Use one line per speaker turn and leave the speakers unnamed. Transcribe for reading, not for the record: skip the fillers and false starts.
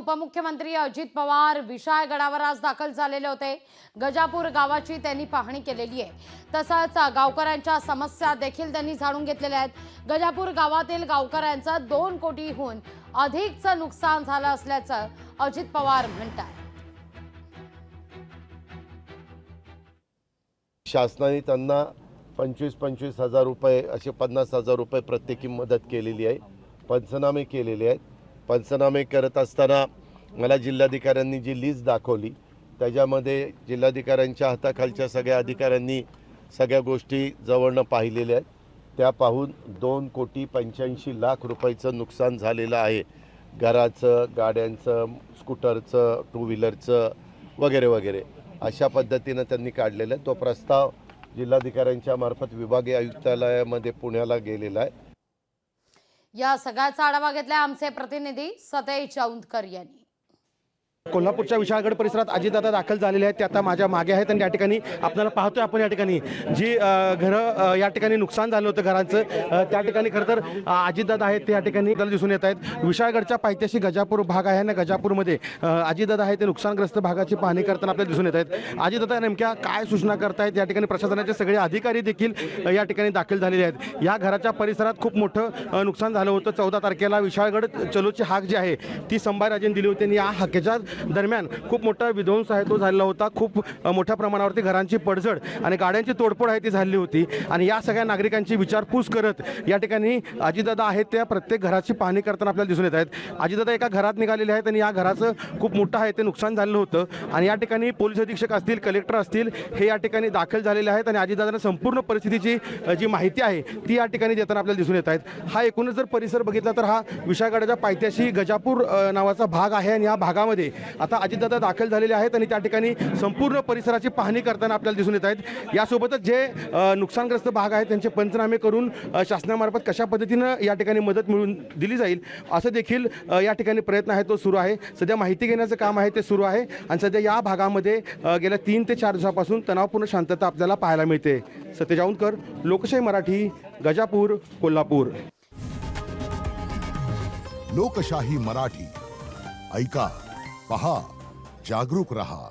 उपमुख्यमंत्री अजित पवार विशाळगडावर आज दाखल झालेले होते। गजापूर गावाची त्यांनी पाहणी केलेली आहे। तसंच गावकऱ्यांच्या समस्या देखील त्यांनी जाणून घेतलेल्या आहेत। गजापूर गावातील गावकऱ्यांचं 2 कोटीहून अधिकचं नुकसान झालं असल्याचं अजित पवार म्हणतात।
शासनाने त्यांना 25-25 हजार रुपये असे 50 हजार रुपये प्रत्येकी मदत केलेली आहे। पंचनामे केलेले आहेत। पंचनामे करत असताना मला जिल्हाधिकाऱ्यांनी जी लिस्ट दाखवली त्याच्यामध्ये जिल्हाधिकाऱ्यांच्या हाताखालच्या सगळ्या अधिकाऱ्यांनी सगळ्या गोष्टी जवळनं पाहिलेल्या आहेत। त्या पाहून 2,85,00,000 रुपयाचं नुकसान झालेलं आहे। घराचं, गाड्यांचं, स्कूटरचं, टू व्हीलरचं वगैरे वगैरे अशा पद्धतीनं त्यांनी काढलेला आहे। तो प्रस्ताव जिल्हाधिकाऱ्यांच्या मार्फत विभागीय आयुक्तालयामध्ये पुण्याला गेलेला आहे।
या सगळ्याचा आढावा घेतलाय आमचे प्रतिनिधी सतेज औंधकर यांनी।
कोल्हापूरच्या विशाळगड परिसरात अजितदादा दाखल झालेले आहेत। ते आता माझ्या मागे आहेत आणि या ठिकाणी आपल्याला पाहतोय आपण या ठिकाणी जी घरं या ठिकाणी नुकसान झालं होतं घरांचं, त्या ठिकाणी खरं तर अजितदादा आहेत ते या ठिकाणी दिसून येत आहेत। विशाळगडच्या पायथ्याशी गजापूर भाग आहे आणि गजापूरमध्ये अजितदादा आहे ते नुकसानग्रस्त भागाची पाहणी करताना आपल्याला दिसून येत आहेत। अजितदादा नेमक्या काय सूचना करतायत? या ठिकाणी प्रशासनाचे सगळे अधिकारी देखील या ठिकाणी दाखल झालेले आहेत। या घराच्या परिसरात खूप मोठं नुकसान झालं होतं। 14 तारखेला विशाळगड चलोची हाक जी आहे ती संभाजीराजेंनी दिली होती आणि या हाकेच्या दरम्यान खूप मोठा विध्वंस आहे तो झालेला होता। खूप मोठ्या प्रमाणावरती घरांची पडझड आणि गाड्यांची तोडफोड आहे ती झाली होती आणि या सगळ्या नागरिकांची विचारपूस करत या ठिकाणी अजितदादा आहेत त्या प्रत्येक घराची पाहणी करताना आपल्याला दिसून येत आहेत। अजितदादा एका घरात निघालेले आहेत आणि या घराचं खूप मोठं आहे ते नुकसान झालेलं होतं आणि या ठिकाणी पोलीस अधीक्षक असतील, कलेक्टर असतील हे या ठिकाणी दाखल झालेले आहेत आणि अजितदादांना संपूर्ण परिस्थितीची जी माहिती आहे ती या ठिकाणी देताना आपल्याला दिसून येत आहेत। हा एकूणच जर परिसर बघितला तर हा विशाळगडाच्या पायथ्याशी गजापूर नावाचा भाग आहे आणि या भागामध्ये आता अजितदादा दाखल झालेले आहेत आणि त्या ठिकाणी संपूर्ण परिसराची पाहणी करताना आपल्याला दिसून येत आहेत। यासोबतच जे नुकसानग्रस्त भाग आहेत त्यांचे पंचनामे करून शासनामार्फत कशा पद्धतीनं या ठिकाणी मदत मिळून दिली जाईल असं देखील या ठिकाणी प्रयत्न आहे तो सुरू आहे। सध्या माहिती घेण्याचं काम आहे ते सुरू आहे आणि सध्या या भागामध्ये गेल्या 3 ते 4 दिवसापासून तणावपूर्ण शांतता आपल्याला पाहायला मिळते। सतेज औंधकर, लोकशाही मराठी, गजापूर, कोल्हापूर।
लोकशाही मराठी ऐका, पहा, जागरूक रहा।